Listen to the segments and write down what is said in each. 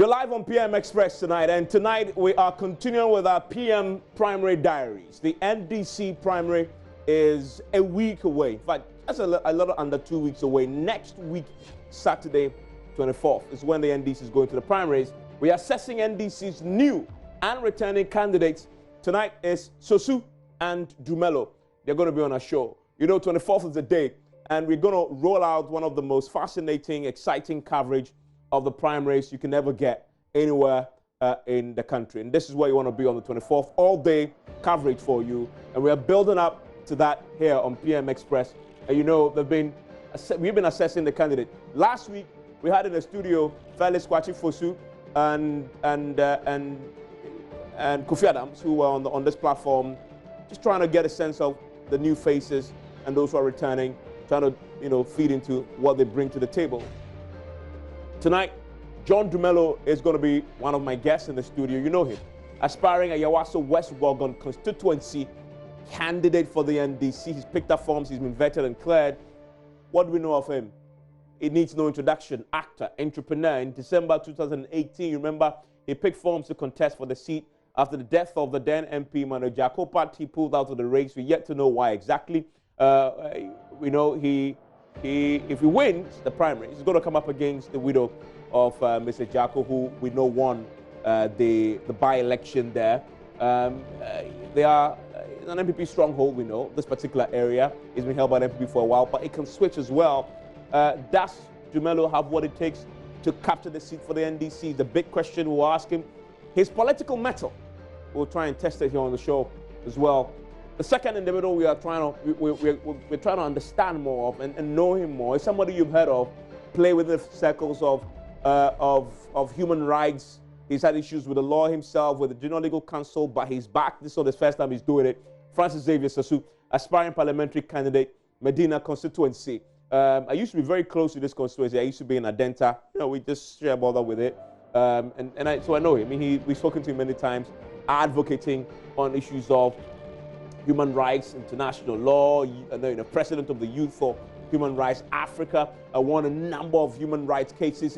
You're live on PM Express tonight, and tonight we are continuing with our PM Primary Diaries. The NDC primary is a week away. In fact, that's a little under 2 weeks away. Next week, Saturday, 24th, is when the NDC is going to the primaries. We are assessing NDC's new and returning candidates. Tonight is Sosu and Dumelo. They're going to be on our show. You know, 24th is the day, and we're going to roll out one of the most fascinating, exciting coverage of the primaries you can ever get anywhere in the country. And this is where you want to be on the 24th. All day coverage for you. And we are building up to that here on PM Express. And you know, we've been assessing the candidate. Last week, we had in the studio Felix Kwasi Fosu and Kofi Adams, who were on this platform, just trying to get a sense of the new faces and those who are returning, trying to, you know, feed into what they bring to the table. Tonight, John Dumelo is going to be one of my guests in the studio. You know him. Aspiring Ayawaso West Wuogon constituency candidate for the NDC. He's picked up forms. He's been vetted and cleared. What do we know of him? It needs no introduction. Actor, entrepreneur. In December 2018, you remember, he picked forms to contest for the seat after the death of the then MP, Mano Jakopat. He pulled out of the race. We're yet to know why exactly. We know if he wins the primary, he's going to come up against the widow of Mr. Jacko, who we know won the by-election there. They are an MPP stronghold, we know. This particular area has been held by the MPP for a while, but it can switch as well. Does Dumelo have what it takes to capture the seat for the NDC? The big question we'll ask him. His political mettle, we'll try and test it here on the show as well. The second individual we're trying to understand more of and know him more is somebody you've heard of, play within the circles of human rights. He's had issues with the law himself, with the General Legal Council, but he's back. This is not the first time he's doing it. Francis Xavier Sosu, aspiring parliamentary candidate, Medina constituency. I used to be very close to this constituency. I used to be in Adenta. You know, we just share about that with it. So I know him. I mean, we've spoken to him many times, advocating on issues of human rights, international law, president of the Youth for Human Rights Africa, won a number of human rights cases.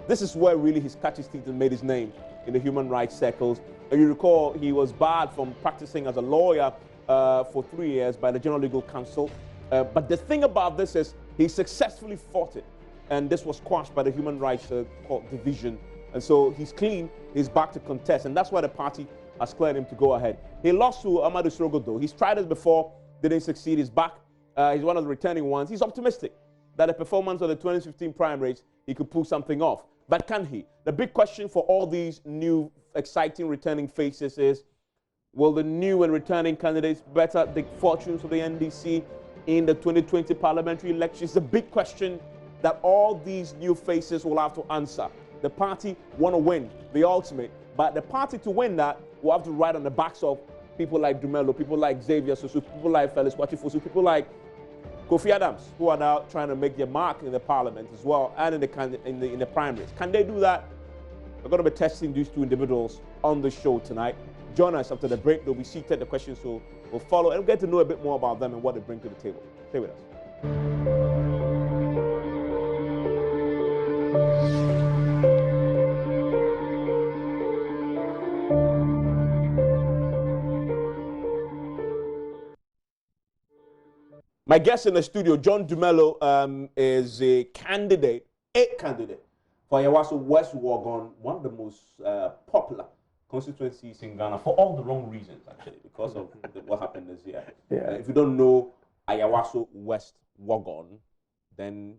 This is where really his catchy teeth made his name in the human rights circles. And you recall he was barred from practicing as a lawyer for 3 years by the General Legal Council. But the thing about this is he successfully fought it, and this was quashed by the Human Rights Court Division. And so he's clean, he's back to contest, and that's why the party has cleared him to go ahead. He lost to Amadou Srogo, though. He's tried this before, didn't succeed. He's back. He's one of the returning ones. He's optimistic that the performance of the 2015 primaries, he could pull something off. But can he? The big question for all these new, exciting, returning faces is, will the new and returning candidates better the fortunes of the NDC in the 2020 parliamentary elections? It's a big question that all these new faces will have to answer. The party want to win the ultimate, but the party to win that will have to ride on the backs of people like Dumelo, people like Xavier Sosu, people like Felix Kwasi Fosu, people like Kofi Adams, who are now trying to make their mark in the parliament as well and in the primaries. Can they do that? We're going to be testing these two individuals on the show tonight. Join us after the break. They'll be seated. The questions will follow, and we'll get to know a bit more about them and what they bring to the table. Stay with us. My guest in the studio, John Dumelo, is a candidate for Ayawaso West Wuogon, one of the most popular constituencies in Ghana, for all the wrong reasons, actually, because of what happened this year. Yeah. If you don't know Ayawaso West Wuogon, then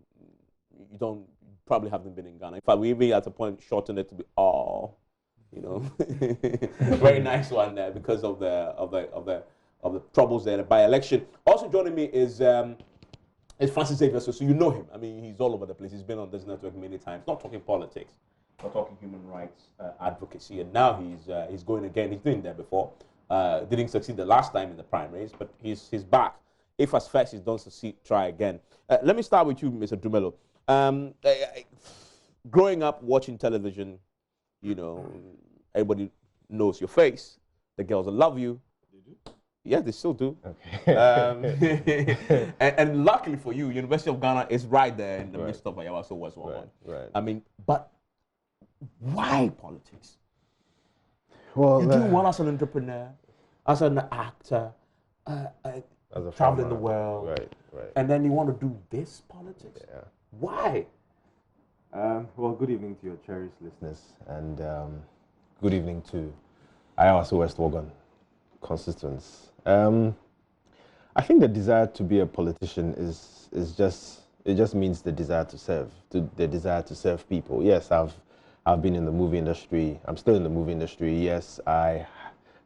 you probably haven't been in Ghana. In fact, we even at a point shortened it to be very nice one there because of the troubles there, the by-election. Also joining me is Francis Xavier. So you know him. I mean, he's all over the place. He's been on this network many times. Not talking politics, but talking human rights advocacy. And now he's going again. He's doing that before. Didn't succeed the last time in the primaries, but he's back. If as first he don't succeed, try again. Let me start with you, Mr. Dumelo. Growing up watching television, you know, everybody knows your face. The girls that love you. Yes, they still do. Okay. And luckily for you, University of Ghana is right there in the midst of Ayawaso West Wuogon. Right. I mean, but Why politics? Well, You do well as an entrepreneur, as an actor, as a traveling the farmer. world, Right. and then you want to do this politics? Yeah. Why? Well, good evening to your cherished listeners, and good evening to Ayawaso West Wagon constituents. I think the desire to be a politician is just means the desire to serve, the desire to serve people. Yes, I've been in the movie industry. I'm still in the movie industry. Yes, I'm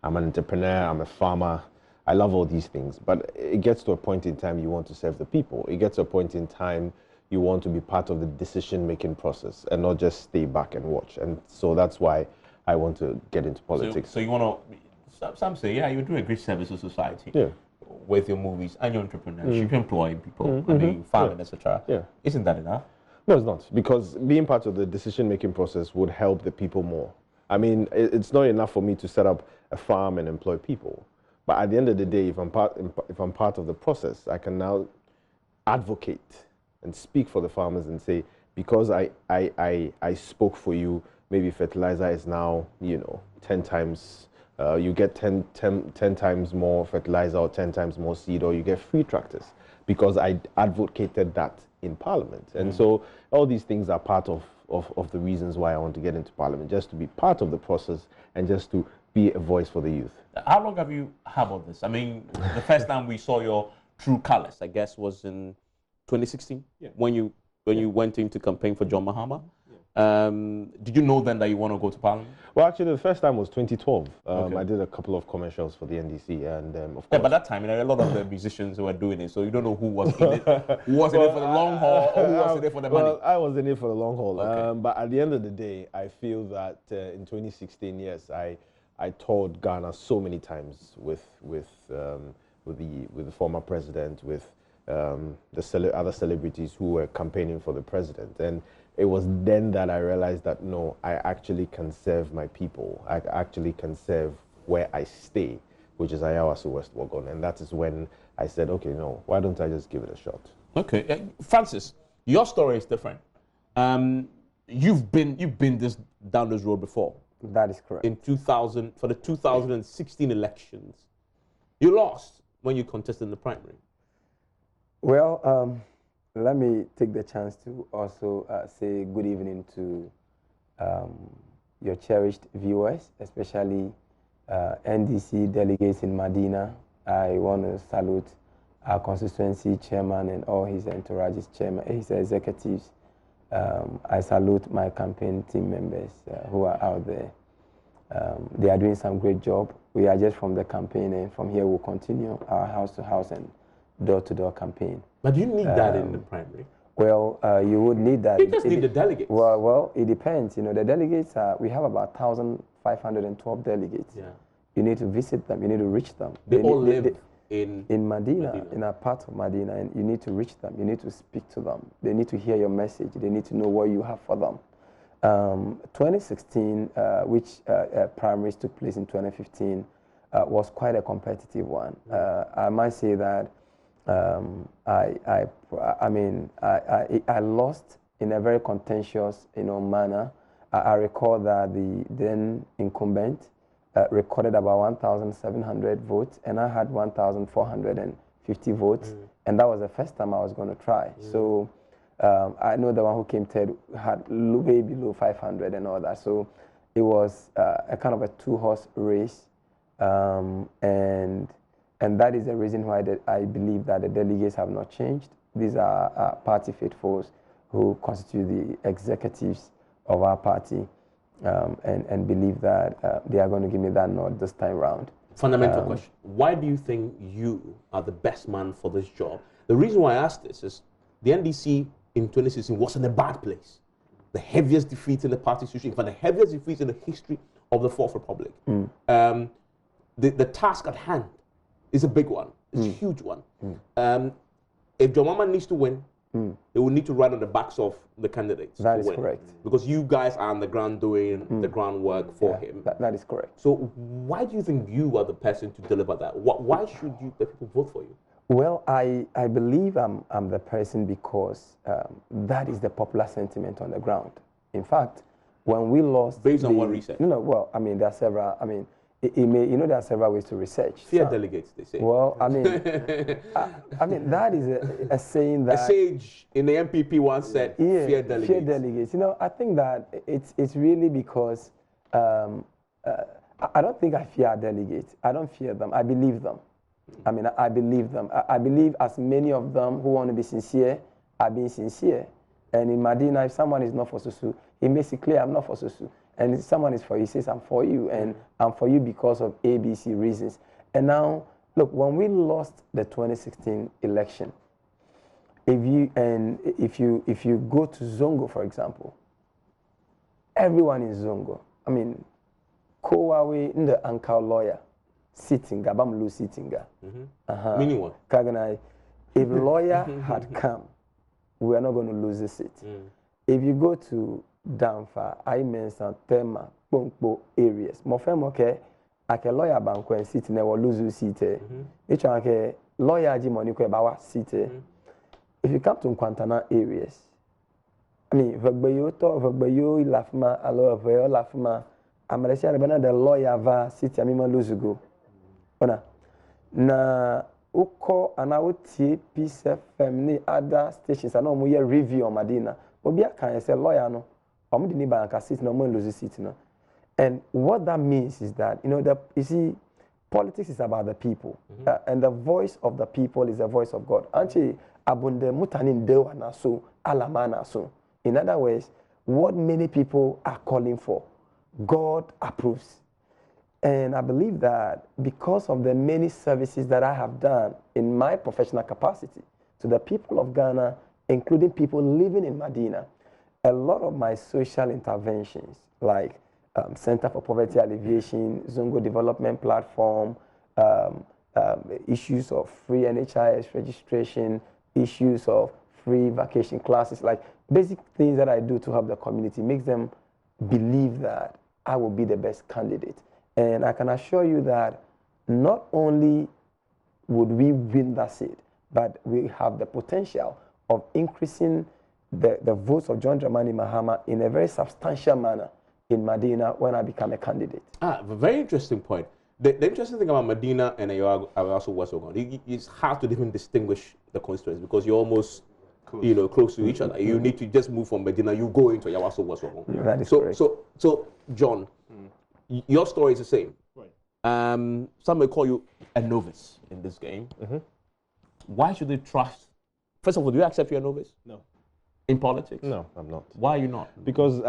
an entrepreneur. I'm a farmer. I love all these things, but it gets to a point in time you want to serve the people. It gets to a point in time you want to be part of the decision-making process and not just stay back and watch. And so that's why I want to get into politics. So you want to? Some say, yeah, you do a great service to society. Yeah. With your movies and your entrepreneurship, employing people, I mean, farming, etc. Yeah. Isn't that enough? No, it's not, because being part of the decision-making process would help the people more. I mean, it's not enough for me to set up a farm and employ people. But at the end of the day, if I'm part of the process, I can now advocate and speak for the farmers and say, because I spoke for you, maybe fertilizer is now, 10 times, you get 10 times more fertilizer or 10 times more seed, or you get free tractors, because I advocated that in Parliament. And so all these things are part of the reasons why I want to get into Parliament, just to be part of the process and just to be a voice for the youth. How long have you harbored this? I mean, the first time we saw your true colors, I guess, was in 2016, when you went in to campaign for John Mahama. Did you know then that you want to go to Parliament? Well, actually, the first time was 2012. I did a couple of commercials for the NDC, and of course. Yeah, by that time, a lot of the musicians were doing it, so you don't know who was in it, who was in it for the long haul, or who was in it for the money. Well, I was in it for the long haul. Okay. But at the end of the day, I feel that in 2016, yes, I toured Ghana so many times with the former president, with the other celebrities who were campaigning for the president, and it was then that I realized that no, I actually can serve my people. I actually can serve where I stay, which is Ayawaso West Wagon, and that is when I said, okay, no, why don't I just give it a shot? Okay, Francis, your story is different. You've been down this road before. That is correct. In 2000, for the 2016 elections, you lost when you contested in the primary. Well, let me take the chance to also say good evening to your cherished viewers, especially NDC delegates in Medina. I want to salute our constituency chairman and all his entourages, his executives. I salute my campaign team members who are out there. They are doing some great job. We are just from the campaign, and from here we'll continue our house-to-house and door-to-door campaign. But do you need that in the primary? Well, you would need that. You just need the delegates. Well, it depends. The delegates we have about 1,512 delegates. Yeah. You need to visit them. You need to reach them. They all live in Medina, in a part of Medina, and you need to reach them. You need to speak to them. They need to hear your message. They need to know what you have for them. 2016, which primaries took place in 2015, was quite a competitive one. I might say that I lost in a very contentious, manner. I recall that the then incumbent recorded about 1,700 votes, and I had 1,450 votes, and that was the first time I was going to try. So I know the one who came third had way below 500 and all that. So it was a kind of a two-horse race, and that is the reason why I believe that the delegates have not changed. These are party faithfuls who constitute the executives of our party, and believe that they are going to give me that nod this time round. Fundamental question. Why do you think you are the best man for this job? The reason why I ask this is the NDC in 2016 was in a bad place. The heaviest defeat in the party's history, in fact, the heaviest defeat in the history of the Fourth Republic. The task at hand is a big one. It's a huge one. If John Mahama needs to win, they will need to ride on the backs of the candidates. That is win. correct. Because you guys are on the ground doing the groundwork for him. That is correct. So why do you think you are the person to deliver that? Why should the people vote for you? Well, I believe I'm the person because that is the popular sentiment on the ground. In fact, when we lost... Based on what research? No, well, I mean, there are several, I mean, it may, you know, there are several ways to research. Fear delegates, they say. Well, I mean, I mean, that is a saying that... A sage in the MPP once said, fear delegates. Fear delegates. You know, I think that it's really because I don't think I fear delegates. I don't fear them. I believe them. I mean, I believe them. I believe as many of them who want to be sincere are being sincere. And in Medina, if someone is not for Susu, he makes it clear, I'm not for Susu. And if someone is for you, he says, I'm for you. And I'm for you because of ABC reasons. And now, look, when we lost the 2016 election, if you go to Zongo, for example, everyone in Zongo, I mean, Kowawe, the Ankau lawyer, Sittinga, Bamulu Sittinga. Meaning what? Kaganai, if lawyer had come, we are not going to lose the seat. If you go to Damfa, Imensa, Tema, Pongpo areas, Mofemoke, ake lawyer banko and seat ne will lose seat. Each one lawyer Jimoniko Bawa seat. If you come to Nkwantana areas, I mean, Vagbayo, Lafma, Alo, Vayo, Lafma, Amaresia, the lawyer va seat, Amima lose go. Ona. Na uko anawuti Peace FM ni other stations ano mo ye review on Medina. Obi aka say lawyer no. Omo di ni banka seat no mo lose seat no. And what that means is that, you know, you see, politics is about the people. And the voice of the people is the voice of God. Anchi abunde mutanin dewa na so, alamana so. In other words, what many people are calling for, God approves. And I believe that because of the many services that I have done in my professional capacity to the people of Ghana, including people living in Medina, a lot of my social interventions, like Center for Poverty Alleviation, Zongo Development Platform, issues of free NHIS registration, issues of free vacation classes, like basic things that I do to help the community, makes them believe that I will be the best candidate. And I can assure you that not only would we win that seat, but we have the potential of increasing the votes of John Dramani Mahama in a very substantial manner in Medina when I become a candidate. A very interesting point. The interesting thing about Medina and also West Ogun, it's hard to even distinguish the constituencies because you're almost close to each other. You need to just move from Medina, you go into Yawaso West Ogun. That is correct. So John, your story is the same. Right. Some may call you a novice in this game. Why should they trust? First of all, do you accept you're a novice? No. In politics? No, I'm not. Why are you not? Because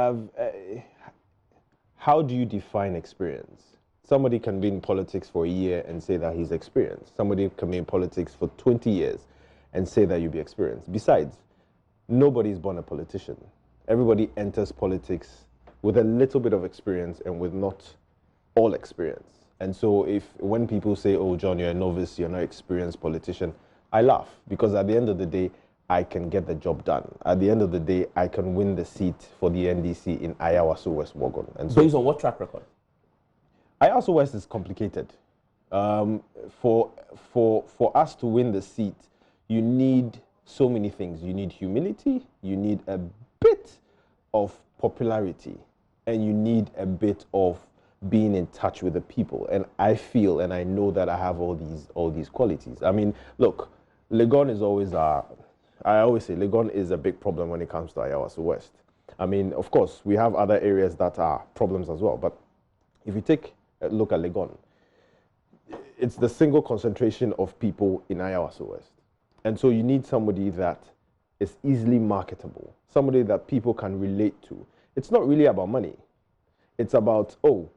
how do you define experience? Somebody can be in politics for a year and say that he's experienced. Somebody can be in politics for 20 years and say that you'll be experienced. Besides, nobody is born a politician. Everybody enters politics with a little bit of experience and with not all experience. And so when people say, oh, John, you're a novice, you're not an experienced politician, I laugh because at the end of the day, I can get the job done. At the end of the day, I can win the seat for the NDC in Ayawaso West Wogon. And so, based on what track record? Ayawaso West is complicated. For us to win the seat, you need so many things. You need humility, you need a bit of popularity, and you need a bit of being in touch with the people. And I feel and I know that I have all these qualities. I mean, look, Legon is always I always say Legon is a big problem when it comes to Ayawaso West. I mean, of course, we have other areas that are problems as well. But if you take a look at Legon, it's the single concentration of people in Ayawaso West. And so you need somebody that is easily marketable, somebody that people can relate to. It's not really about money. It's about, oh,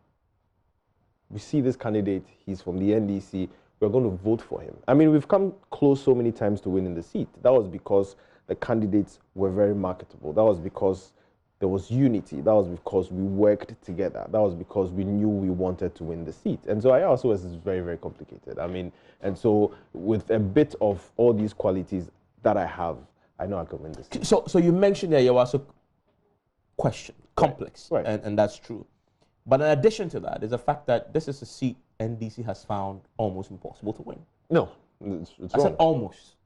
we see this candidate, he's from the NDC, we're going to vote for him. I mean, we've come close so many times to winning the seat. That was because the candidates were very marketable. That was because there was unity. That was because we worked together. That was because we knew we wanted to win the seat. And so Ayawaso is very, very complicated. I mean, and so with a bit of all these qualities that I have, I know I can win the seat. So you mentioned the Ayawaso question, complex, right. And that's true. But in addition to that, is the fact that this is a seat NDC has found almost impossible to win. No, it's I wrong. said almost.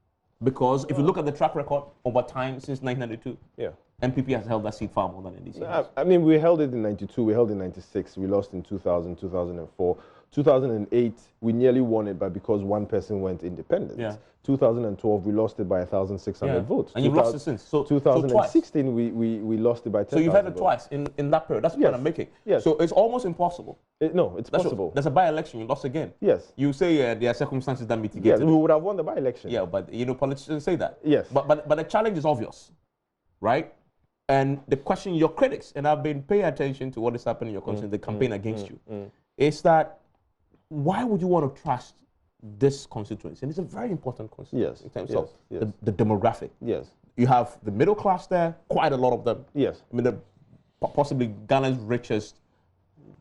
Because if you look at the track record over time since 1992, Yeah. MPP has held that seat far more than NDC. I mean, we held it in 92, we held it in 96, we lost in 2000, 2004. 2008, we nearly won it, but because one person went independent. Yeah. 2012, we lost it by 1,600 votes. And you've lost it since. So 2016, so we lost it by 10,000 So you've had it twice in that period. That's the point I'm making. Yes. So it's almost impossible. No, it's possible. There's a by-election, you lost again. Yes. You say there are circumstances that mitigate Yes, it. we would have won the by-election. Yeah, but politicians say that. Yes. But the challenge is obvious, right? And the question your critics, and I've been paying attention to what is happening in your country, the campaign against you, is that why would you want to trust this constituency? And it's a very important constituency in terms of the demographic. Yes. You have the middle class there, quite a lot of them. Yes. I mean, possibly Ghana's richest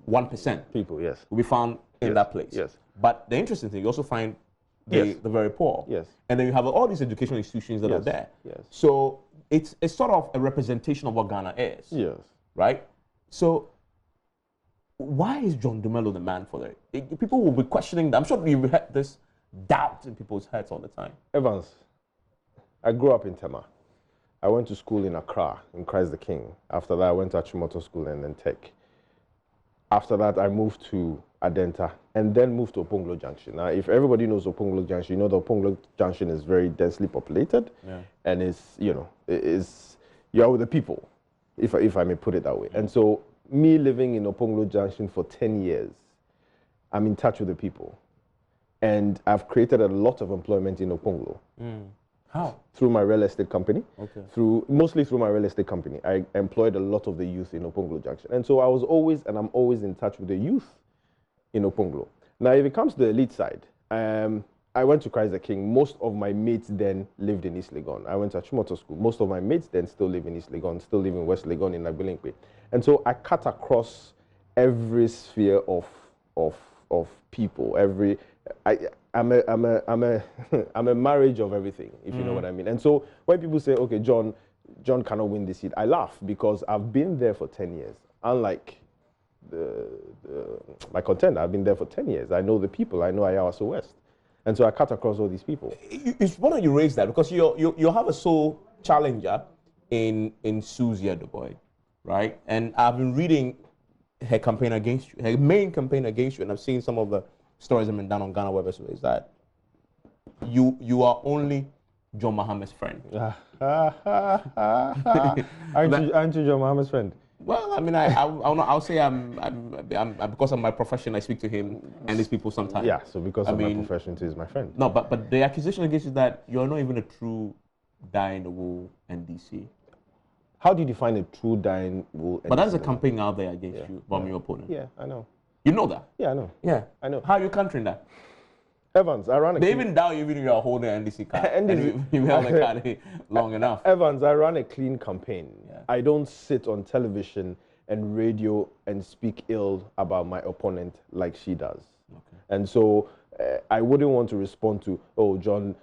1% People, yes. will be found in that place. Yes. But the interesting thing, you also find the very poor. Yes. And then you have all these educational institutions that are there. Yes. So it's sort of a representation of what Ghana is. Yes. Right? So why is John Dumelo the man for that? People will be questioning that. I'm sure you've had this doubt in people's heads all the time. Evans, I grew up in Tema. I went to school in Accra, in Christ the King. After that, I went to Achimota School and then Tech. After that, I moved to Adenta and then moved to Oponglo Junction. Now, if everybody knows Oponglo Junction, you know the Oponglo Junction is very densely populated, and it's, you are with the people, if I may put it that way. And so, me living in Oponglo Junction for 10 years, I'm in touch with the people. And I've created a lot of employment in Oponglo. How? Through my real estate company. Okay. Mostly through my real estate company. I employed a lot of the youth in Oponglo Junction. And so I was always, and I'm always in touch with the youth in Oponglo. Now, if it comes to the elite side, I went to Christ the King. Most of my mates then lived in East Legon. I went to Achimota School. Most of my mates then still live in East Legon, still live in West Legon in Nagbilinkwe. And so I cut across every sphere of people. I'm a marriage of everything, if you know what I mean. And so when people say, okay, John cannot win this seat, I laugh because I've been there for 10 years. Unlike my contender, I've been there for 10 years. I know the people. I know Ayawaso West. And so I cut across all these people. Why don't you raise that? Because you have a sole challenger in Susie Aduboy, right? And I've been reading her campaign against you, her main campaign against you, and I've seen some of the stories that have been done on Ghana Web as well, is that you are only John Mahama's friend. Aren't you John Mahama's friend? Well, I mean, I'll say I'm because of my profession, I speak to him and these people sometimes. Yeah, so because of my profession, too, is my friend. No, but the accusation against you is that you're not even a true dyed-in-the-wool NDC. How do you define a true dyed-in-the-wool NDC? But that's a campaign out there against you from your opponent. Yeah, I know. You know that? Yeah, I know. Yeah. I know. How are you countering that? Evans, I ran a... They even doubt you even if you're holding an NDC card. and you held the card long enough. Evans, I ran a clean campaign. Yeah. I don't sit on television and radio and speak ill about my opponent like she does. Okay. And so I wouldn't want to respond to, oh, John,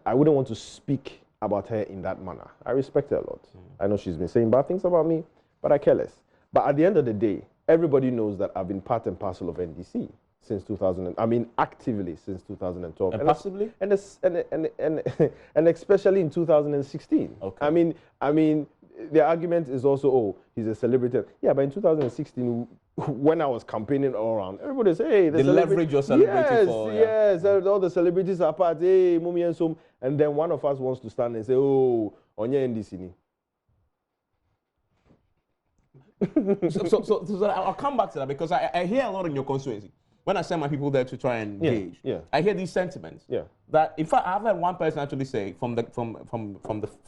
I wouldn't want to speak about her in that manner. I respect her a lot. I know she's been saying bad things about me, but I care less. But at the end of the day, everybody knows that I've been part and parcel of NDC since 2000. Actively since 2012. And passively? And especially in 2016. Okay. I mean, the argument is also, oh, he's a celebrity. Yeah, but in 2016, when I was campaigning all around, everybody said, hey, they leverage your celebrity for... Yes, all the celebrities are part, hey, Mumi and so. And then one of us wants to stand and say, oh, on your NDC. So I'll come back to that because I hear a lot in your constituency. When I send my people there to try and engage, I hear these sentiments. Yeah. That in fact I've had one person actually say from the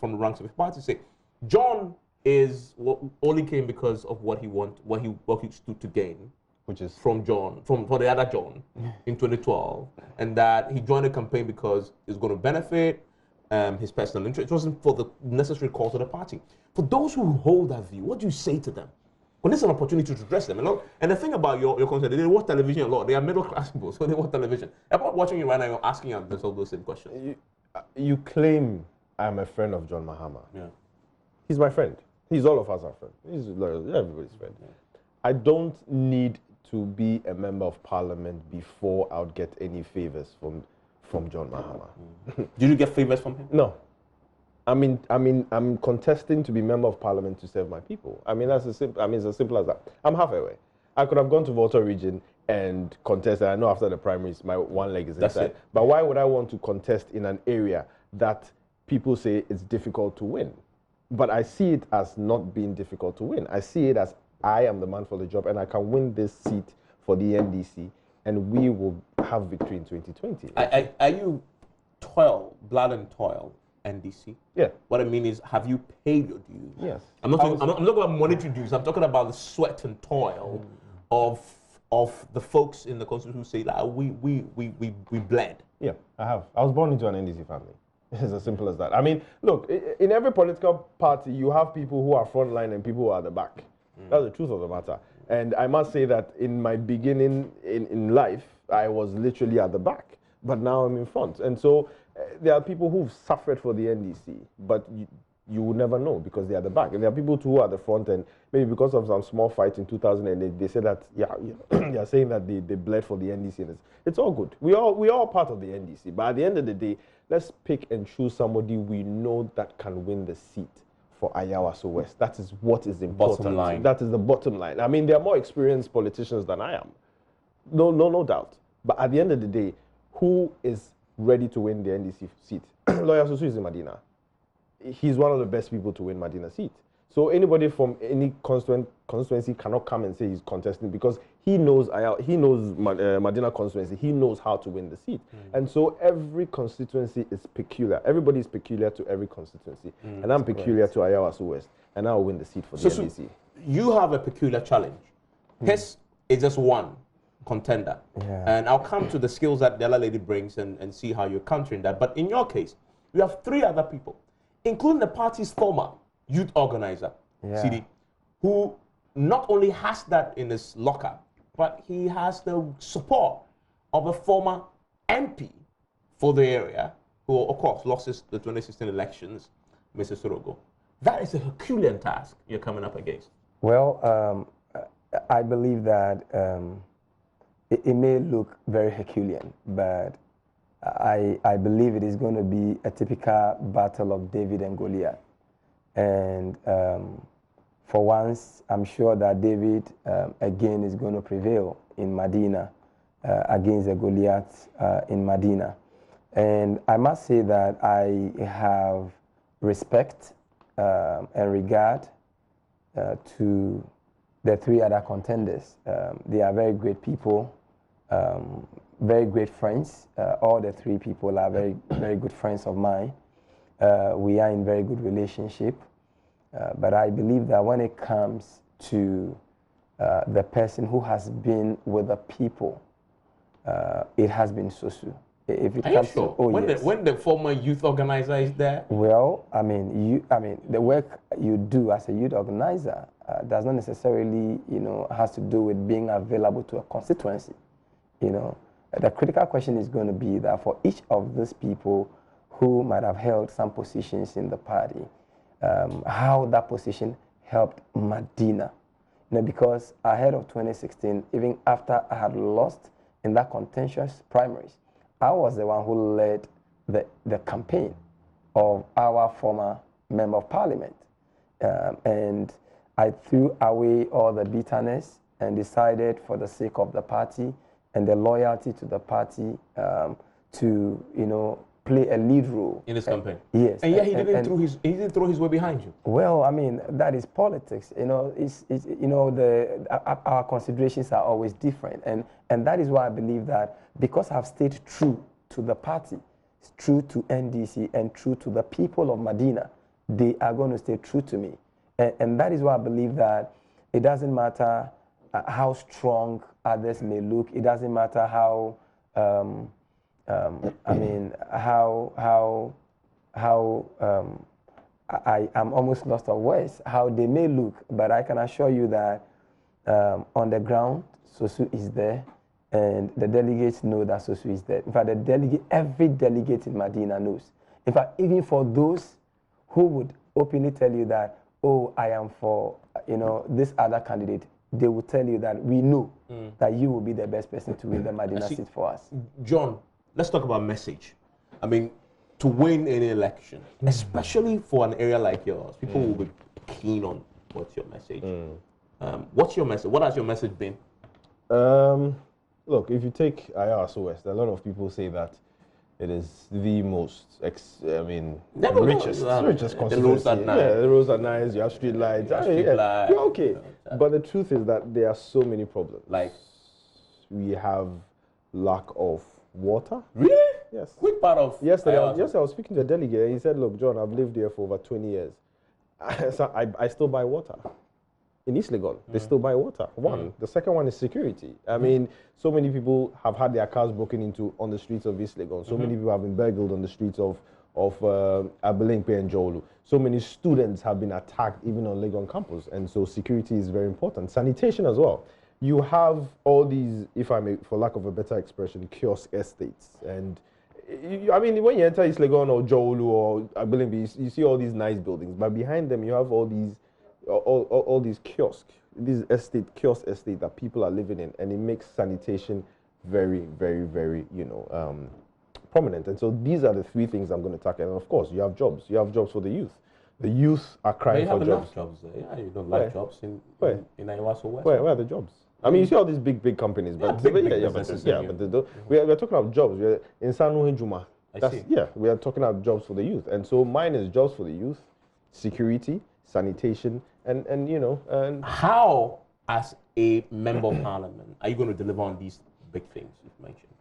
ranks of his party say, John only came because of what he stood to gain, which is from the other John in 2012, and that he joined the campaign because it's going to benefit his personal interest. It wasn't for the necessary cause of the party. For those who hold that view, what do you say to them? Well, this is an opportunity to address them. And the thing about your concern, they watch television a lot. They are middle class people, so they watch television. About watching you right now, you're asking themselves those same questions. You claim I'm a friend of John Mahama. Yeah. He's my friend. He's all of us our friend. He's everybody's friend. Yeah. I don't need to be a member of parliament before I would get any favors from from John Mahama. Did you get favors from him? No. I'm contesting to be member of parliament to serve my people. I mean, it's as simple as that. I'm halfway. I could have gone to Volta region and contested. I know after the primaries, my one leg is inside. It. But why would I want to contest in an area that people say it's difficult to win? But I see it as not being difficult to win. I see it as I am the man for the job and I can win this seat for the NDC and we will have victory in 2020. Are you blood and toil, NDC? Yeah. What I mean is, have you paid your dues? Yes. I'm not talking about monetary dues. I'm talking about the sweat and toil of the folks in the constitution who say that we bled. Yeah, I have. I was born into an NDC family. It's as simple as that. I mean, look, in every political party, you have people who are frontline and people who are at the back. That's the truth of the matter. And I must say that in my beginning in life, I was literally at the back, but now I'm in front. And so there are people who've suffered for the NDC, but you will never know because they're at the back. And there are people too who are at the front, and maybe because of some small fight in 2008, they say that, they are saying that they bled for the NDC. And it's all good. We all part of the NDC. But at the end of the day, let's pick and choose somebody we know that can win the seat for Ayawaso West. That is what is important. Bottom line. That is the bottom line. I mean, there are more experienced politicians than I am. No doubt. But at the end of the day, who is ready to win the NDC seat? Lawyer Susu is in Madina. He's one of the best people to win Madina seat. So anybody from any constituency cannot come and say he's contesting because he knows Madina constituency. He knows how to win the seat. And so every constituency is peculiar. Everybody is peculiar to every constituency. And I'm peculiar to Ayawaso West. And I'll win the seat for the NDC. You have a peculiar challenge. His is just one contender. Yeah. And I'll come to the skills that the other lady brings and see how you're countering that. But in your case, you have 3 other people, including the party's former youth organizer, CD, who not only has that in his locker, but he has the support of a former MP for the area, who, of course, lost the 2016 elections, Mr. Sorogo. That is a Herculean task you're coming up against. Well, I believe that it may look very Herculean, but I believe it is going to be a typical battle of David and Goliath. And for once, I'm sure that David, again, is going to prevail in Madina against the Goliath in Madina. And I must say that I have respect and regard to the 3 other contenders. They are very great people, very great friends. All the 3 people are very, very good friends of mine. We are in very good relationship, but I believe that when it comes to the person who has been with the people, it has been Susu. If it Are comes you sure? to, yes. When the former youth organizer is there? Well, I mean, the work you do as a youth organizer does not necessarily, has to do with being available to a constituency. The critical question is going to be that for each of these people who might have held some positions in the party, how that position helped Madina. Because ahead of 2016, even after I had lost in that contentious primaries, I was the one who led the campaign of our former member of parliament. And I threw away all the bitterness and decided, for the sake of the party and the loyalty to the party, to play a lead role In his campaign? Yes. And yet he didn't throw his way behind you? Well, I mean, that is politics. Our considerations are always different. And that is why I believe that because I've stayed true to the party, true to NDC, and true to the people of Madina, they are going to stay true to me. And that is why I believe that it doesn't matter how strong others may look. It doesn't matter how, I'm almost lost of words, how they may look. But I can assure you that on the ground, Susu is there. And the delegates know that Susu is there. In fact, every delegate in Madina knows. In fact, even for those who would openly tell you that, oh, I am for this other candidate, they will tell you that we know that you will be the best person to win the Madina seat for us. John, let's talk about message. I mean, to win any election, especially for an area like yours, people will be keen on what's your message. What's your message? What has your message been? Look, if you take IRS West, a lot of people say that it is the most, richest constituency. The roads are nice. Yeah, the roads are nice. You have street lights. You're okay. But the truth is that there are so many problems. Like, we have lack of water. really? Yes. Which part of? Yesterday, I was speaking to a delegate, and he said, "Look, John, I've lived here for over 20 years. So I still buy water." In East Legon, they still buy water. One. The second one is security. I mean, so many people have had their cars broken into on the streets of East Legon. So many people have been burgled on the streets of Abelemkpe and Jolu. So many students have been attacked even on Legon campus. And so security is very important. Sanitation as well. You have all these, if I may, for lack of a better expression, kiosk estates. And I mean, when you enter East Legon or Jolu or Abelemkpe, you see all these nice buildings. But behind them, you have all these kiosks, these kiosk estate that people are living in, and it makes sanitation very, very, very, prominent. And so these are the three things I'm going to tackle. And of course, you have jobs. You have jobs for the youth. The youth are crying for jobs. Jobs there. Yeah, you don't like jobs in Ayawaso West. Where are the jobs? I mean, you see all these big companies, but we're talking about jobs. We're in Sanu Juma. We are talking about jobs for the youth. And so mine is jobs for the youth, security, sanitation, and how, as a member of parliament, are you going to deliver on these big things you've mentioned?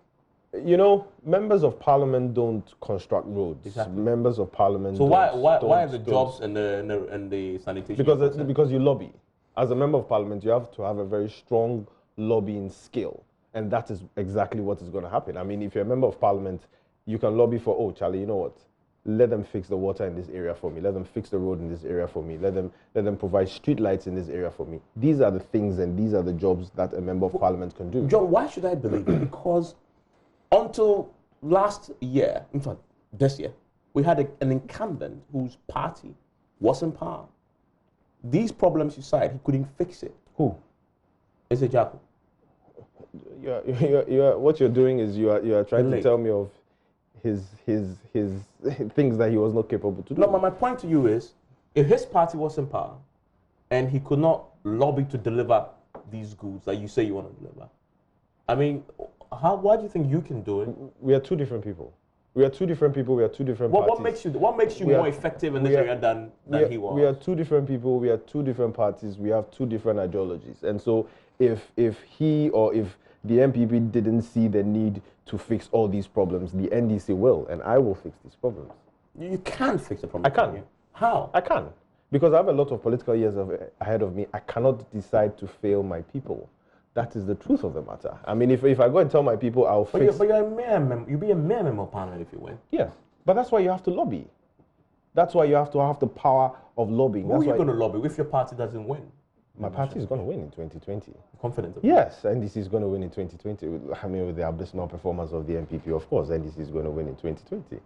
Members of parliament don't construct roads. Exactly. Members of parliament. So why are the jobs and the sanitation? Because you lobby. As a member of parliament, you have to have a very strong lobbying skill, and that is exactly what is going to happen. I mean, if you're a member of parliament, you can lobby for, oh, Charlie, you know what? Let them fix the water in this area for me. Let them fix the road in this area for me. Let them provide street lights in this area for me. These are the things and these are the jobs that a member of parliament can do. John, why should I believe it? Because until last year, in fact, this year, we had an incumbent whose party was in power. These problems you cite, he couldn't fix it. Who? Eze Jaku. What you're doing is you are trying to tell me of his things that he was not capable to do. No, my point to you is, if his party was in power and he could not lobby to deliver these goods that you say you want to deliver, I mean, why do you think you can do it? We are two different people. We are two different people. We are two different parties. What makes you more effective in this area than he was? We are two different people. We are two different parties. We have two different ideologies. And so if he or if the MPP didn't see the need to fix all these problems, the NDC will, and I will fix these problems. You can fix the problem. I can. How? I can. Because I have a lot of political years ahead of me. I cannot decide to fail my people. That is the truth of the matter. I mean, if I go and tell my people I'll fix... But you're a mayor, you'll be a mayor member of parliament if you win. Yes, but that's why you have to lobby. That's why you have to have the power of lobbying. Who are you going to lobby if your party doesn't win? My party is going to win in 2020. Confident of Yes, NDC is going to win in 2020. I mean, with the abysmal performance of the MPP, of course, NDC is going to win in 2020.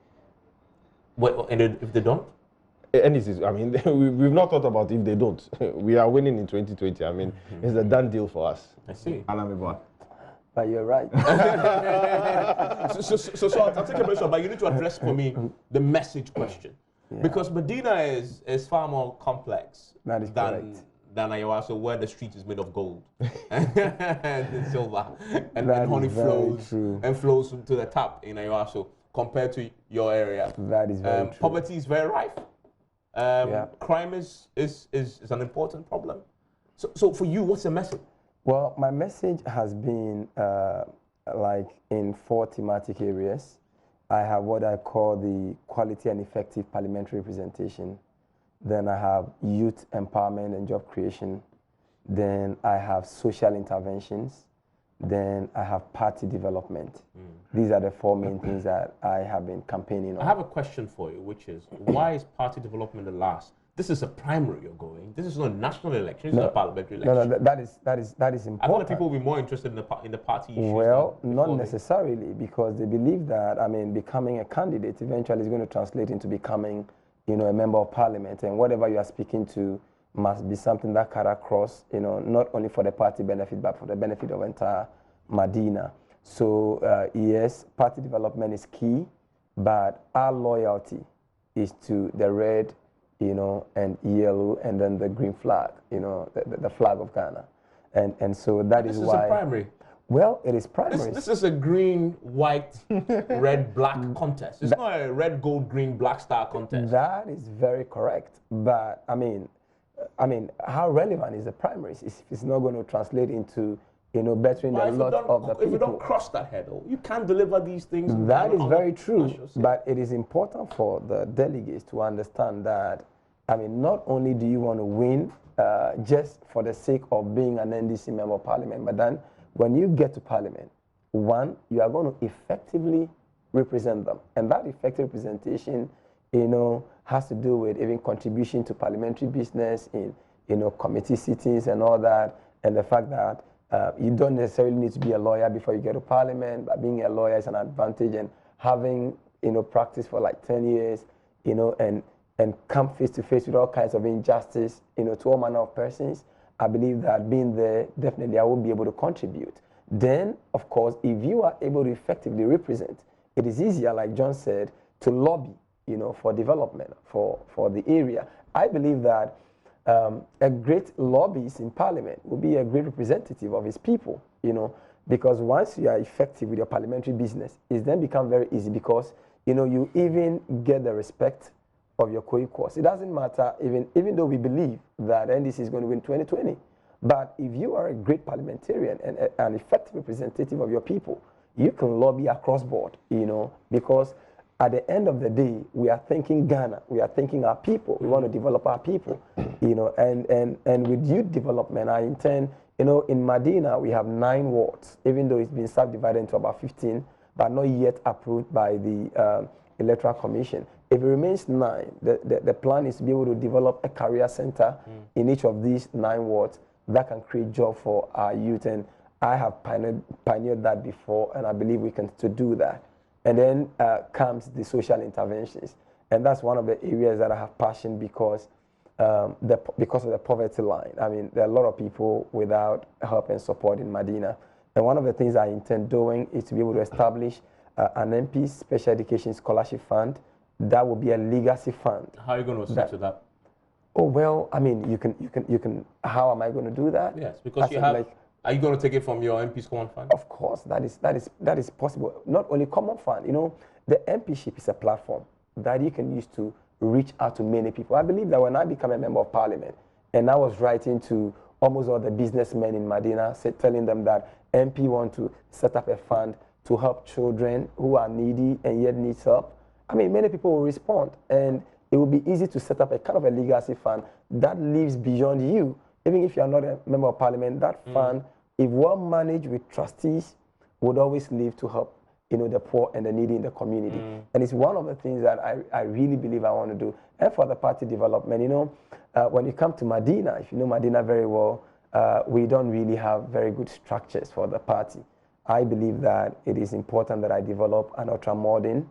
And if they don't? NDC, I mean, we've not thought about if they don't. We are winning in 2020. I mean, it's a done deal for us. I see. But you're right. so I'll take a break, but you need to address for me the message question. Yeah. Because Medina is far more complex than Ayawaso, where the street is made of gold and silver and honey flows to the top in Ayawaso compared to your area. That is very true. Poverty is very rife. Crime is an important problem. So for you, what's the message? Well, my message has been like in 4 thematic areas. I have what I call the quality and effective parliamentary representation. Then I have youth empowerment and job creation. Then I have social interventions. Then I have party development. These are the 4 main things that I have been campaigning on. I have a question for you, which is, why is party development the last? This is a primary you're going. This is not a national election. It's not a parliamentary election. No, that is important. I thought people will be more interested in the party issues. Well, not necessarily, because they believe that, I mean, becoming a candidate eventually is going to translate into becoming, a member of parliament, and whatever you are speaking to must be something that cut across, not only for the party benefit, but for the benefit of entire Medina. So yes, party development is key, but our loyalty is to the red, and yellow, and then the green flag, the flag of Ghana. And so that is why. This is a primary. Well, it is primary. This is a green, white, red, black contest. It's not a red, gold, green, black star contest. That is very correct. But I mean, how relevant is the primaries if it's not going to translate into bettering the lot of the people? If you don't cross that hurdle, you can't deliver these things. That is very true. But it is important for the delegates to understand that, not only do you want to win just for the sake of being an NDC member of parliament, but then when you get to parliament, one, you are going to effectively represent them. And that effective representation, has to do with even contribution to parliamentary business in, committee sittings and all that. And the fact that you don't necessarily need to be a lawyer before you get to parliament, but being a lawyer is an advantage, and having, practice for like 10 years, and come face to face with all kinds of injustice, to all manner of persons. I believe that being there, definitely I will be able to contribute. Then, of course, if you are able to effectively represent, it is easier, like John said, to lobby, for development, for the area. I believe that a great lobbyist in parliament will be a great representative of his people, because once you are effective with your parliamentary business, it's then become very easy because, you even get the respect of your co-equals. It doesn't matter, even though we believe that NDC is going to win 2020. But if you are a great parliamentarian and an effective representative of your people, you can lobby across board, because at the end of the day, we are thinking Ghana, we are thinking our people, we want to develop our people, and with youth development, I intend, in Medina, we have 9 wards, even though it's been subdivided into about 15, but not yet approved by the Electoral Commission. If it remains 9, the plan is to be able to develop a career center in each of these 9 wards that can create jobs for our youth. And I have pioneered that before, and I believe we can still do that. And then comes the social interventions. And that's one of the areas that I have passion because of the poverty line. There are a lot of people without help and support in Medina. And one of the things I intend doing is to be able to establish an MP Special Education Scholarship Fund. That will be a legacy fund. How are you going to assist with that? Oh, well, you can, how am I going to do that? Yes, because you have, are you going to take it from your MP's common fund? Of course, that is possible. Not only common fund, the MPship is a platform that you can use to reach out to many people. I believe that when I became a member of parliament, and I was writing to almost all the businessmen in Medina, telling them that MP want to set up a fund to help children who are needy and yet needs help, many people will respond, and it will be easy to set up a kind of a legacy fund that lives beyond you. Even if you are not a member of parliament, that fund, if well managed with trustees, would always live to help, the poor and the needy in the community. And it's one of the things that I really believe I want to do. And for the party development, when you come to Medina, if you know Medina very well, we don't really have very good structures for the party. I believe that it is important that I develop an ultra-modern,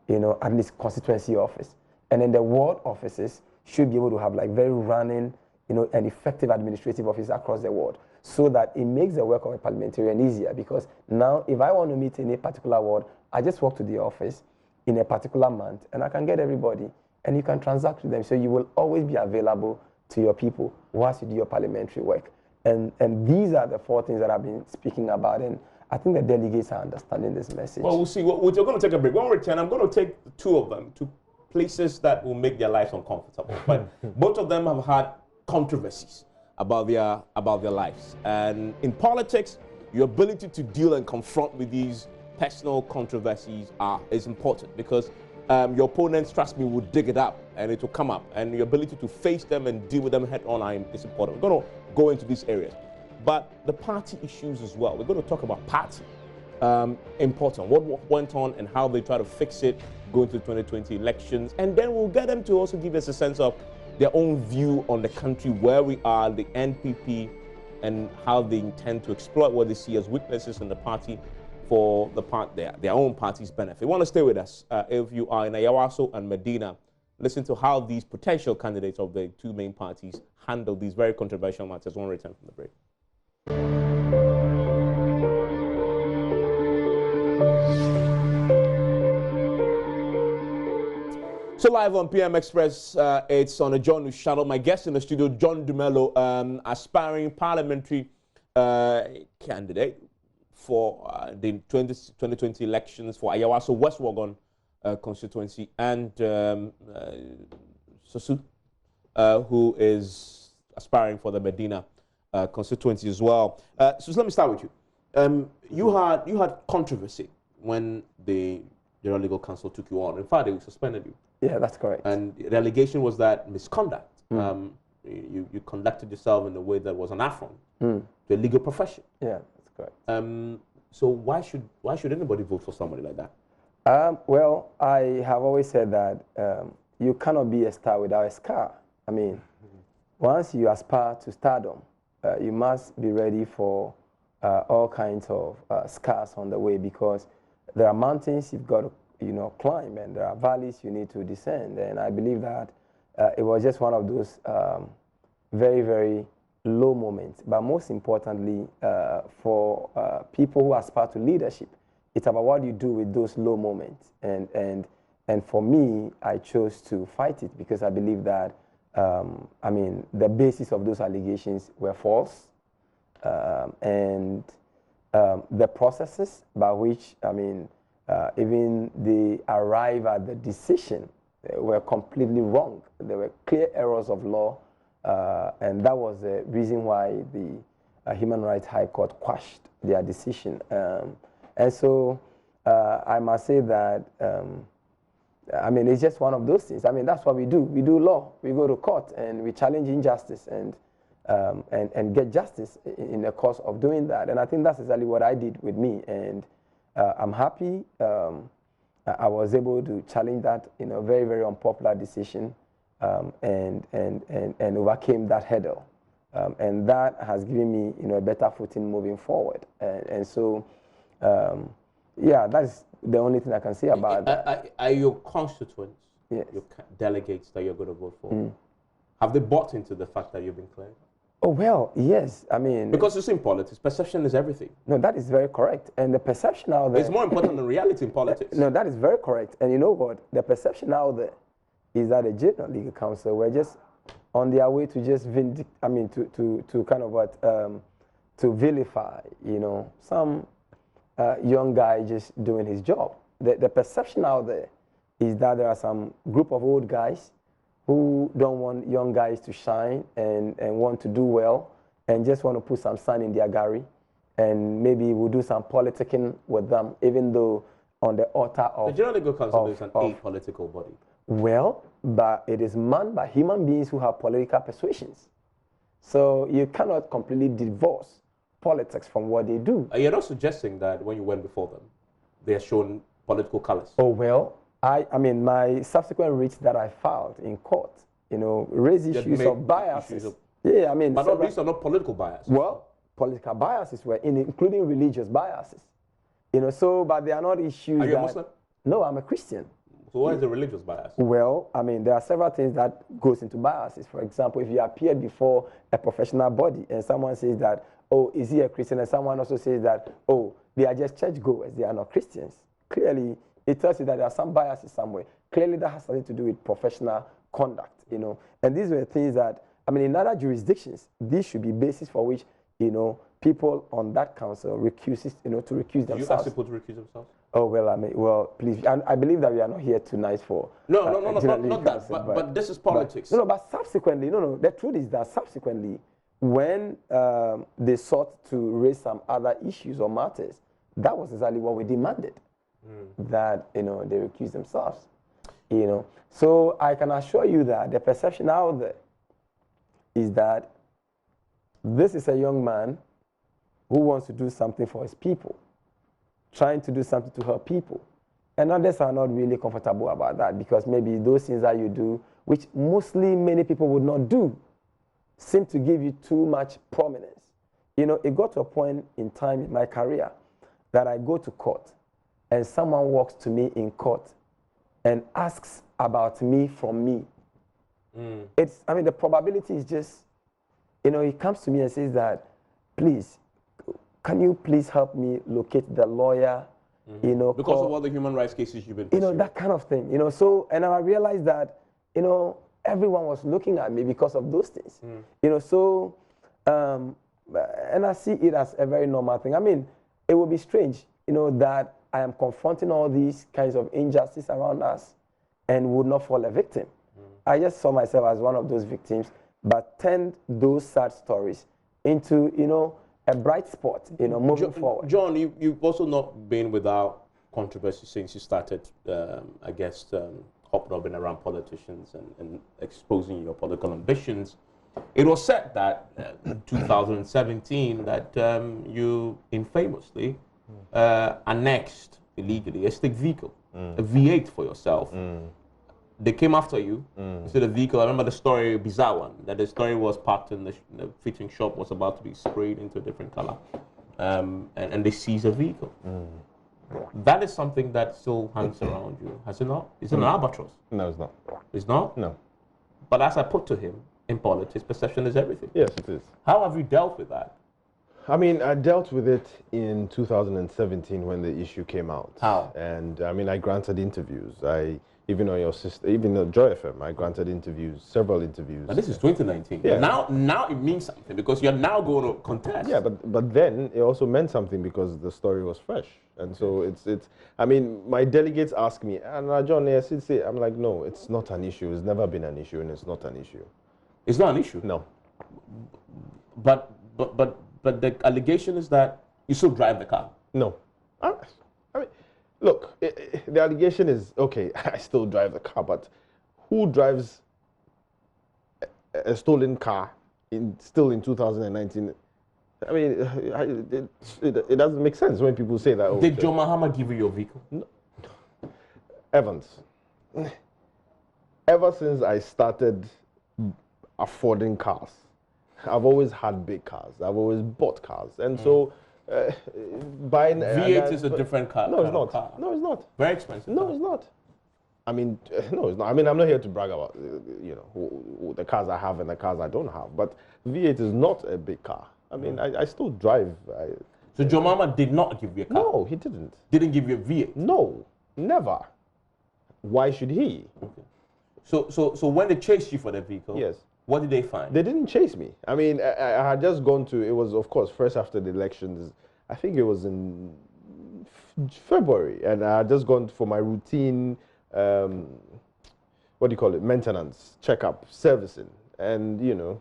at least constituency office. And then the ward offices should be able to have like very running, an effective administrative office across the ward, so that it makes the work of a parliamentarian easier. Because now, if I want to meet in a particular ward, I just walk to the office in a particular month, and I can get everybody, and you can transact with them. So you will always be available to your people whilst you do your parliamentary work. And these are the 4 things that I've been speaking about, and I think the delegates are understanding this message. Well, we'll see. We're going to take a break. When we return, I'm going to take 2 of them to places that will make their lives uncomfortable. But both of them have had controversies about their lives. And in politics, your ability to deal and confront with these personal controversies is important, because your opponents, trust me, will dig it up and it will come up. And your ability to face them and deal with them head on is important. We're going to go into these areas. But the party issues as well. We're going to talk about party. Important. What went on and how they try to fix it going to the 2020 elections. And then we'll get them to also give us a sense of their own view on the country, where we are, the NPP, and how they intend to exploit what they see as weaknesses in the party for their own party's benefit. You want to stay with us if you are in Ayawaso and Medina. Listen to how these potential candidates of the 2 main parties handle these very controversial matters when we return from the break. So live on PM Express, it's on a John Shuttle. My guest in the studio, John Dumelo, aspiring parliamentary candidate for the 2020 elections for Ayawaso West Wuogon constituency, and Sosu, who is aspiring for the Medina constituency as well. So let me start with you. You had controversy when the General Legal Council took you on. In fact, they suspended you. Yeah, that's correct. And the allegation was that misconduct. You conducted yourself in a way that was an affront to a legal profession. Yeah, that's correct. So why should anybody vote for somebody like that? Well, I have always said that you cannot be a star without a scar. I mean, once you aspire to stardom, you must be ready for all kinds of scars on the way, because there are mountains you've got to climb, and there are valleys you need to descend. And I believe that it was just one of those very, very low moments. But most importantly, for people who aspire to leadership, it's about what you do with those low moments. And for me, I chose to fight it because I believe that, I mean, the basis of those allegations were false. And the processes by which, I mean, even they arrive at the decision were completely wrong. There were clear errors of law, and that was the reason why the Human Rights High Court quashed their decision. And so I must say that, I mean, it's just one of those things. I mean, that's what we do. We do law. We go to court and we challenge injustice and get justice in the course of doing that. And I think that's exactly what I did with me. And I'm happy I was able to challenge that very, very unpopular decision and overcame that hurdle. And that has given me a better footing moving forward. And so, yeah, that's the only thing I can say about that. Are your constituents, yes, your delegates that you're going to vote for, have they bought into the fact that you've been cleared? Oh, well, yes. I mean, because it's in politics, perception is everything. No, that is very correct. And the perception out there... It's more important than reality in politics. No, that is very correct. And you know what? The perception out there is that the General Legal Council were just on their way to just to kind of what, to vilify, some young guy just doing his job. The perception out there is that there are some group of old guys who don't want young guys to shine and want to do well and just want to put some sun in their gari, and maybe we'll do some politicking with them, even though on the altar of... The General Legal Council is an apolitical body. Well, but it is manned by human beings who have political persuasions. So you cannot completely divorce politics from what they do. You're not suggesting that when you went before them, they are shown political colors? Oh, well, I mean, my subsequent writs that I filed in court, raise issues of biases. Yeah, I mean... But these are not political biases. Well, political biases were including religious biases. But they are not issues Are you a Muslim? No, I'm a Christian. So what is the religious bias? Well, I mean, there are several things that goes into biases. For example, if you appear before a professional body and someone says that, oh, is he a Christian? And someone also says that, oh, they are just churchgoers, they are not Christians. Clearly, it tells you that there are some biases somewhere. Clearly, that has something to do with professional conduct, And these were things that, I mean, in other jurisdictions, these should be basis for which, people on that council recuses, to recuse themselves. Do you ask people to recuse themselves? Oh, well, I mean, well, please. I believe that we are not here tonight for... No, not that. But this is politics. But subsequently, the truth is that subsequently, when they sought to raise some other issues or matters, that was exactly what we demanded. That they recuse themselves, So I can assure you that the perception out there is that this is a young man who wants to do something for his people, trying to do something to help people, and others are not really comfortable about that because maybe those things that you do, which mostly many people would not do, seem to give you too much prominence. It got to a point in time in my career that I go to court and someone walks to me in court and asks about me from me. I mean, the probability is just, he comes to me and says that, please, can you please help me locate the lawyer you know, Because of all the human rights cases you've been you know, pursuing. that kind of thing, you know. So, and I realized that, you know, everyone was looking at me because of those things, you know. So, and I see it as a very normal thing. I mean, it would be strange, you know, that I am confronting all these kinds of injustice around us and would not fall a victim. I just saw myself as one of those victims, but turned those sad stories into, you know, a bright spot, you know, moving forward. John, you've also not been without controversy since you started, I guess, hobnobbing around politicians and exposing your political ambitions. It was said that in 2017 that you infamously annexed illegally a state vehicle, a V8 for yourself. They came after you instead of vehicle. I remember the story, bizarre one, that the story was parked in the fitting shop, was about to be sprayed into a different color, and they seized a vehicle. That is something that still hangs around you, has it not? Is it an albatross? No, it's not. It's not? No. But as I put to him, in politics, perception is everything. Yes, it is. How have you dealt with that? I mean, I dealt with it in 2017 when the issue came out. How? And I mean, I granted interviews. Even on your sister, even on Joy FM, I granted interviews, several interviews. And this is 2019. Yeah. Now it means something because you're now going to contest. Yeah, but then it also meant something because the story was fresh. And so it's I mean, my delegates ask me, and John, yes, I'm like, no, it's not an issue. It's never been an issue, and it's not an issue. It's not an issue. No. But the allegation is that you still drive the car. No. I mean, look, the allegation is, okay, I still drive the car, but who drives a stolen car still in 2019? I mean, it doesn't make sense when people say that. Oh, Did John Mahama give you your vehicle? No. Evans, ever since I started affording cars, I've always had big cars. I've always bought cars. And so buying V8 is a different car. No, it's not. Car. No, it's not. Very expensive. No, it's not. I mean, no, it's not. I mean, I'm not here to brag about, you know, the cars I have and the cars I don't have. But V8 is not a big car. I mean, I still drive. So John Mahama did not give you a car? No, he didn't. Didn't give you a V8? No, never. Why should he? Okay. So when they chased you for the vehicle, yes, what did they find? They didn't chase me. I mean, I had just gone to, it was, of course, fresh after the elections. I think it was in February. And I had just gone for my routine, what do you call it, maintenance, checkup, servicing. And, you know,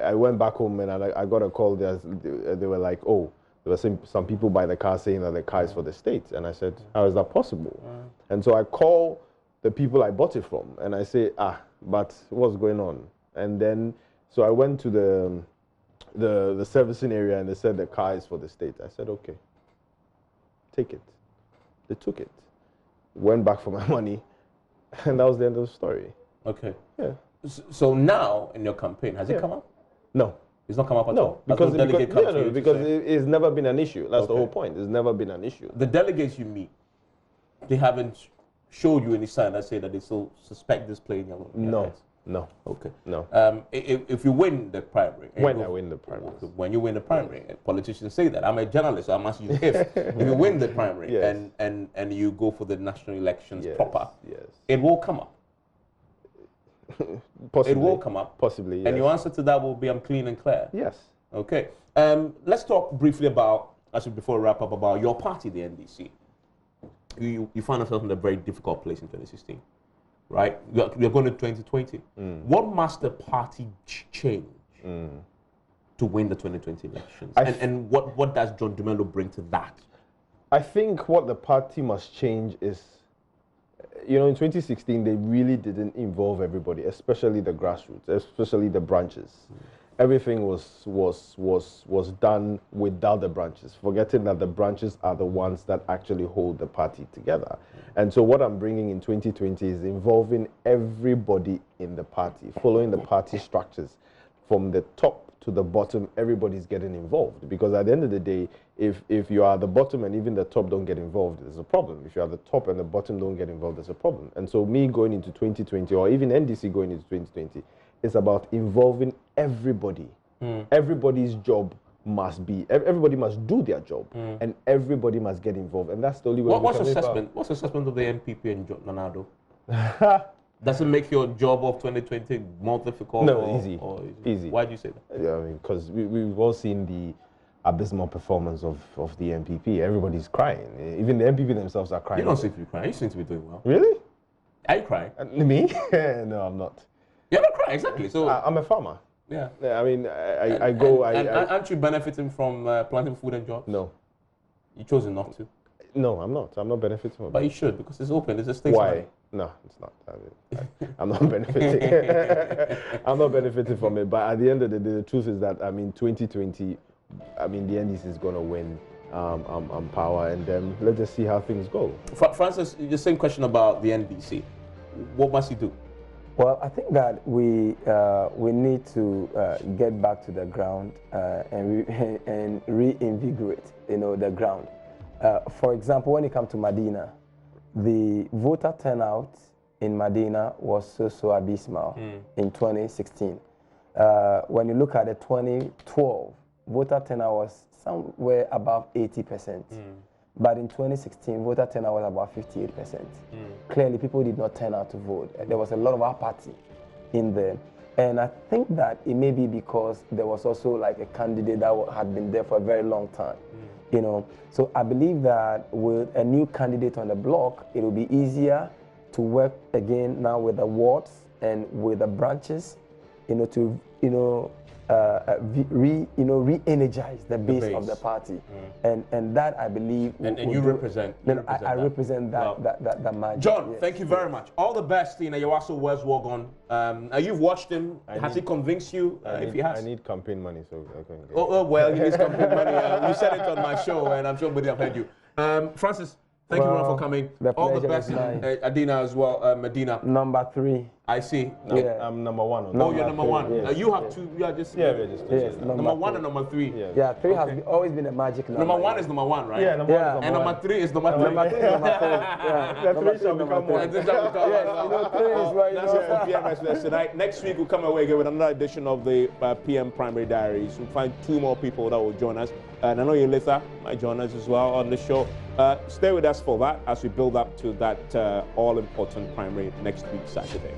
I went back home and I got a call. They were like, oh, there were some people by the car saying that the car is for the state. And I said, how is that possible? And so I call the people I bought it from and I say, but what's going on? And then, so I went to the servicing area and they said the car is for the state. I said, okay, take it. They took it, went back for my money, and that was the end of the story. Okay. Yeah. So now in your campaign, has it come up? No. It's not come up at all? Because it's never been an issue. That's the whole point. It's never been an issue. The delegates you meet, they haven't showed you any sign that say that they still suspect this playing your heads? No. Okay. No. If you win the primary. When I win the primary. When you win the primary. Politicians say that. I'm a journalist, so I'm asking you if you win the primary yes. and you go for the national elections proper, yes. it will come up. Possibly. It will come up. Possibly, yes. And your answer to that will be, I'm clean and clear. Yes. Okay. Let's talk briefly about, before we wrap up, about your party, the NDC. You find yourself in a very difficult place in 2016, right? You're going to 2020. What must the party change to win the 2020 elections? And what does John Dumelo bring to that? I think what the party must change is, you know, in 2016, they really didn't involve everybody, especially the grassroots, especially the branches. Everything was done without the branches, forgetting that the branches are the ones that actually hold the party together. And so what I'm bringing in 2020 is involving everybody in the party, following the party structures from the top to the bottom. Everybody's getting involved, because at the end of the day, if you are the bottom and even the top don't get involved, there's a problem. If you are the top and the bottom don't get involved, there's a problem. And so me going into 2020, or even NDC going into 2020, it's about involving everybody. Everybody's job everybody must do their job, and everybody must get involved, and that's the only way. What's assessment of the NPP and Nana Addo? Does it make your job of 2020 more difficult? No, easy. Easy. Why do you say that? Yeah, I mean, because we've all seen the abysmal performance of the NPP. Everybody's crying. Even the NPP themselves are crying. You don't seem to be crying. You seem to be doing well. Really? Are you crying? Me? No, I'm not. You're not crying, exactly. So I'm a farmer. Yeah. I mean, aren't you benefiting from planting food and jobs? No. You chosen not to. No, I'm not. I'm not benefiting from it. But you should, because it's open. It's a state Why? money. No, it's not. I'm not benefiting. I'm not benefiting from it. But at the end of the day, the truth is that, 2020, the NDC is going to win power, and then let's just see how things go. Francis, the same question about the NDC. What must he do? Well, I think that we need to get back to the ground and reinvigorate, the ground. For example, when it comes to Medina, the voter turnout in Medina was so abysmal in 2016. When you look at the 2012, voter turnout was somewhere above 80%. But in 2016, voter turnout was about 58%. Clearly, people did not turn out to vote. There was a lot of apathy in there. And I think that it may be because there was also like a candidate that had been there for a very long time. So I believe that with a new candidate on the block, it will be easier to work again now with the wards and with the branches, to re-energize the base of the party, and that I believe. And you represent. I represent that margin. John, yes. Thank you very much. All the best in Yawaso West Wogon. You've watched him. Has he convinced you? If he has, I need campaign money, so I can. Well, he needs campaign money. You said it on my show, and I'm sure many have heard you. Francis, thank you very much for coming. All the best, Adina as well. Medina. Number 3. I see. Yeah. I'm number 1. You're number 1. Yes. You have 2. You are just. Yeah, we're just. Yes, number 1 and number 3. Yeah, 3 has always been a magic number. Number 1 is number 1, right? Yeah, number 1 is number 1. And number 3 is number 3. Number 3 is number 4. Yeah, the 3 shall become 1. Three is where that's it for PM Express tonight. Next week we'll come away again with another edition of the PM Primary Diaries. We'll find 2 more people that will join us. And I know Yelitha might join us as well on the show. Stay with us for that as we build up to that all-important primary next week, Saturday.